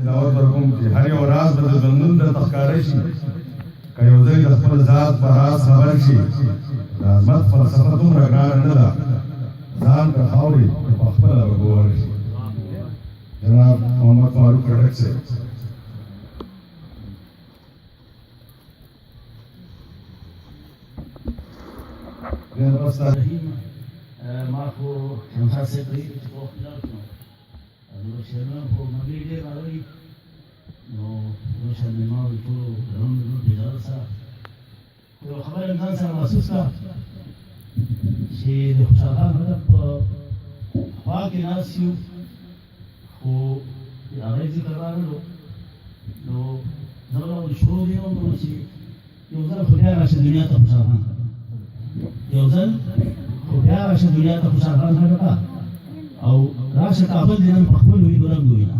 دعوت ورکوم چې هر یو راز به د ژوندون درته ښکاره شي که یو ځای د خپل ذات په راز خبر شي د عظمت فلسفه دومره ګرانه نه ده ځان که خاورې په خپله به ګوهر شي. جناب محمد فاروق خټک صاحب ما خو شمشاد صاحب ویلي چې په وخت لاړ شو نو شرمن خو مګرې ډېر راغلي نو روشن مېلمه وي ټولو درونو بیداره سره خو یوه خبره انسان سره محسوس کړه چې د خوشحال خان خټک په خوا کې ناست یو خو د هغه ذکر راغلو نو دغه ډول شروع دی نو چې یو ځل خو بیا راشه دنیا ته خوشحال خان یو ځل خو بیا راشه دنیا ته خوشحال خان خټک او راشه کابل دې نن په خپل وینو رنګ ووینه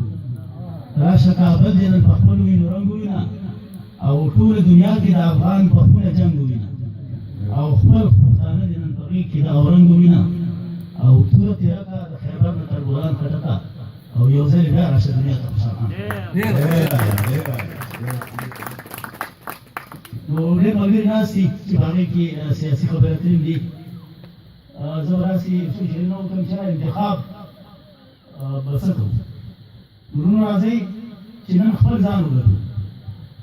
راشه کابل دې نن په خپل وینو رنګ ووینه او ټوله دنیا کې د افغان په خپله جنګ ووینه او خپل پښتانه دې نن په غېږ کې د اورنګ ووینه او توره تېره کړه د خیبر نه تر ګلان خټکه او یو ځل بیا راشه دنیا ته خوشحال خان نو ډېر ملګري ناست دي چې په هغې کې سیاسي خبرې اترې دي زه به داسې څو شعرونه وکړم چې انتخاب به څه کوو ورونو راځئ چې نن خپل ځان وګټو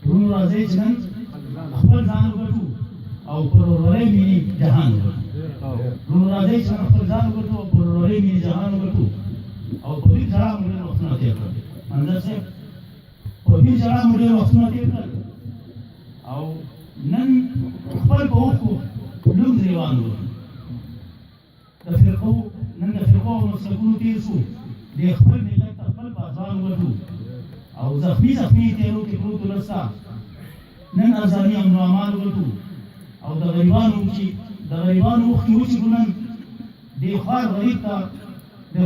ورونو راځئ چې نن خپل ځان وګټو او پر ورورۍ ملي جهان وګټو ورونو راځئ چې نن خپل ځان وګټو او پر ورورۍ ملي جهان وګټو او په دې سره موږ ډېر وختونه تېر کړل منظر صاحب په دې سره موږ ډېر وختونه تېر کړل او نن خپل په اوښکو لوند روان وو د فرقو نن د فرقو او مسلکونو تېر شو د خپل ملت ته خپل پاسوان وټو او زخمي تیرو کې پروت ولسته نن ازاني امن و امان وټو او د غریبانو اوښکې وچېږو نن د خوار غریب ته د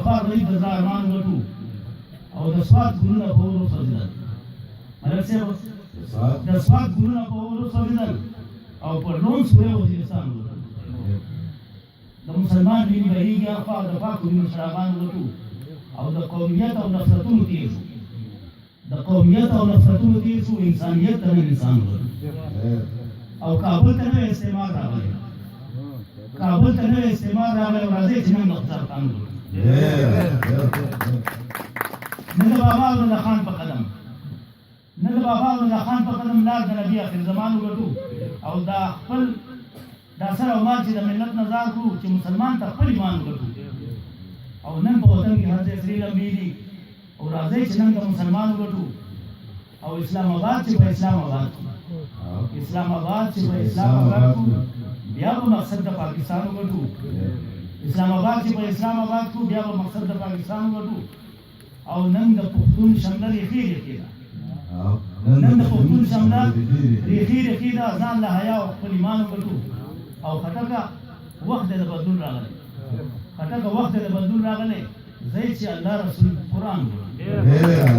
زړه ارمان وټو او د سوات ګلونه په اور وسوځېدل ملک صاحب د سوات ګلونه په اور وسوځېدل او په لون سوری وزیرستان وټو د مسلمان وینې بهېږي هاخوا د پاکو وینو چراغان وټو او د قومیت او نفرتونو تېر شو انسانیت ته نن انسان وټو او کابل ته نوی استعمار راغلی او راځئ چې نن د خوشحال خان وټو نه د بابا الله خان په قدم لار د نبي آخر زمان وګټو او دا خپل دا سر او مال چې د ملت نظار کړو چې مسلمان ته خپل ایمان وګټو او نن په وطن کې هر ځای سرې لمبې دي او راځئ چې نن د مسلمان وګټو او اسلام آباد چې په اسلام آباد کړو بیا به مقصد د پاکستان وګټو اسلام آباد چې په اسلام آباد کړو بیا به مقصد د پاکستان وګټو او نن د پښتون شمله ریښې ریښې ده ځان له حیا او خپل ایمان وګټو او خټکه وخت د بدلون راغلی ځئ چې الله رسول قرآن وګورو